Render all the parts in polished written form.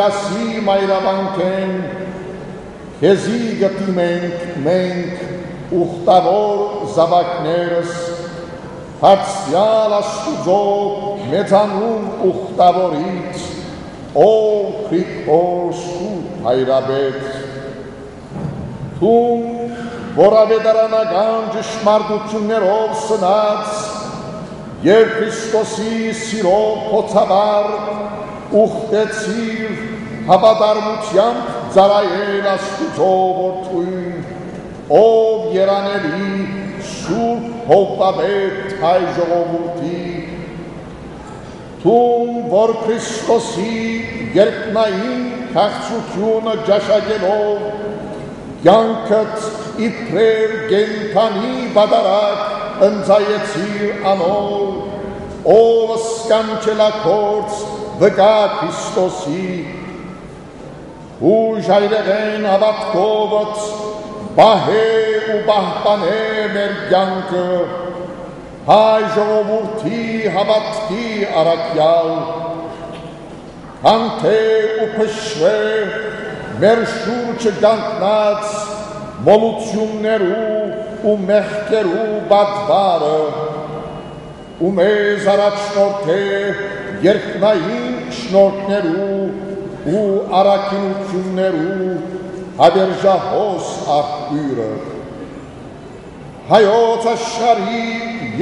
Տիրասի մայրավանքեն, քեզի գտիմենք մենք ուխտավոր զավակներս, հարցյալ Աստուծո մեծանուն ուխտավորից, ով Քրիստոս Սուրբ Հայրաբետ, Թում, որ ավետարանական ճշմարտություններով սնած և Քրիստոսի սիրով փոցաբար ուխտեցիր հավատարմությամբ ծառայել Աստուծո որդուն, ով երանելի Սուրբ հոգատար հայ ժողովրդի, Թում, որ Քրիստոսի երկնային քաղցրությունը ճաշակելով կյանքդ իբրև կենդանի բադարակ ընծայեցիր անոր, ով սկանչելակորց վկա Քրիստոսի, ուժ այրեղեն հավատքովդ բահե ու բահպանե մեր կյանքը, հայ ժողովրդի հավատքի առաքյալ, հանթե ու փշվե մեր շուրջը կանգնած մոլություններու ու մեղքերու բադվարը, ու մեզ առաջնորդե երկնային շնորհներու ու առաքինություններու հավերժահոս աղբյուրը, հայոց աշխարհի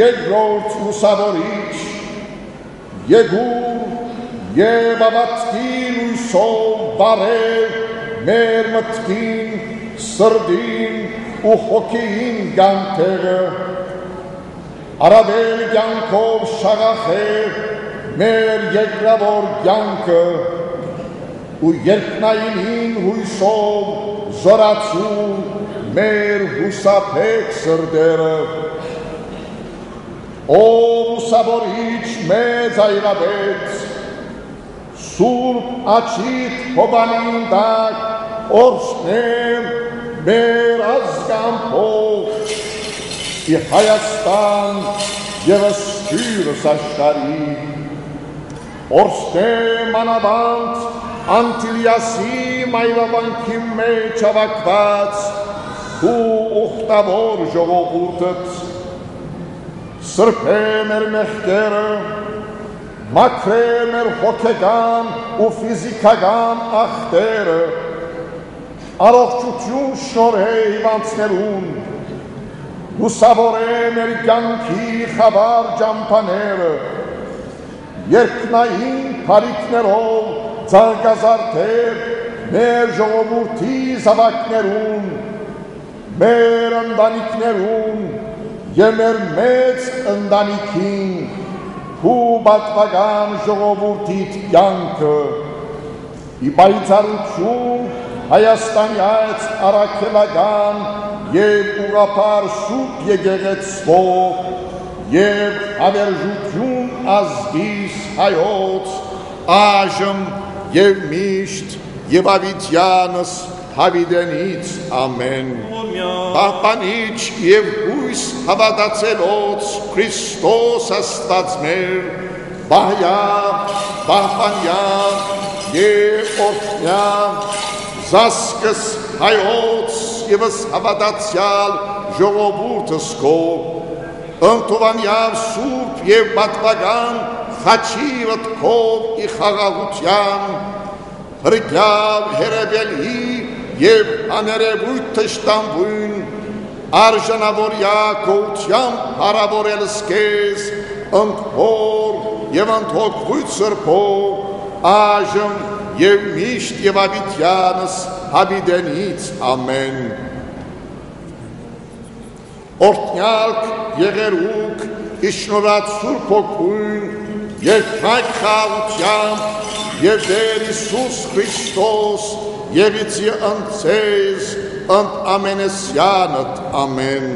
երկրորդ լուսավորիչ, եկուր և հավատքի լույսով բարև մեր մտքին, սրտին ու հոգին կյանքերը, առավել կյանքով շաղախեր մեր երկրավոր կյանքը ու երկնայինին հույսով զորացու մեր հուսափեք սրտերը, ով ուսավորիչ մեծ այրաբետ, Սուրբ աչիդ հոբանին տակ օրհնեմ մեր ազգամփով ի Հայաստան և ըստյուրս աշխարհի, օրհնեմ անավանդ Անտիլիասի մայրավանքի մեջ հավաքված ու ուխտավոր ժողովուրդդ, սրբե մեր մեղքերը, մաքրե մեր հոգեկան ու ֆիզիկական ախտերը, առողջություն շնորհե հիվանդներուն, լուսավորե մեր կյանքի խավար ճամփաները, երկնային բարիքներով ցանկազարդե մեր ժողովրդի զավակներուն, մեր ընտանիքներուն և մեր մեծ ընտանիքին ու պատվական ժողովրդիդ կյանքը, ի պայծառություն Հայաստանյաց առաքելական և ուղղափառ Սուրբ եկեղեցվով և հավերժություն ազգիս հայոց այժմ և միշտ և ավիտյանս հավիտենից ամեն, պահպանիչ և հույս հավատացելոց Քրիստոս Աստված մեր, բահյա, պահպանյա և օրհնյա, զասկս հայոց ևս հավատացյալ ժողովուրդս քո, ընդհանյալ սուրբ և պատվական խաչիվդ քով ի խաղաղության, հրգյավ հերևելի և աներևույթ թշտամբույն, արժանավորյա քոությամբ հարավորելս քեզ, ընդհոր և ընդհոգվույթ սրբով, այժմ և միշտ և ավիտյանս հավիտենից ամեն։ Օրհնյալք եղերուք իշնորհած Սուրբ Հոգուն և փակ խաղությամբ և Տեր Հիսուս Քրիստոս և իցի ընդ ձեզ ընդ ամենեսյանդ ամեն։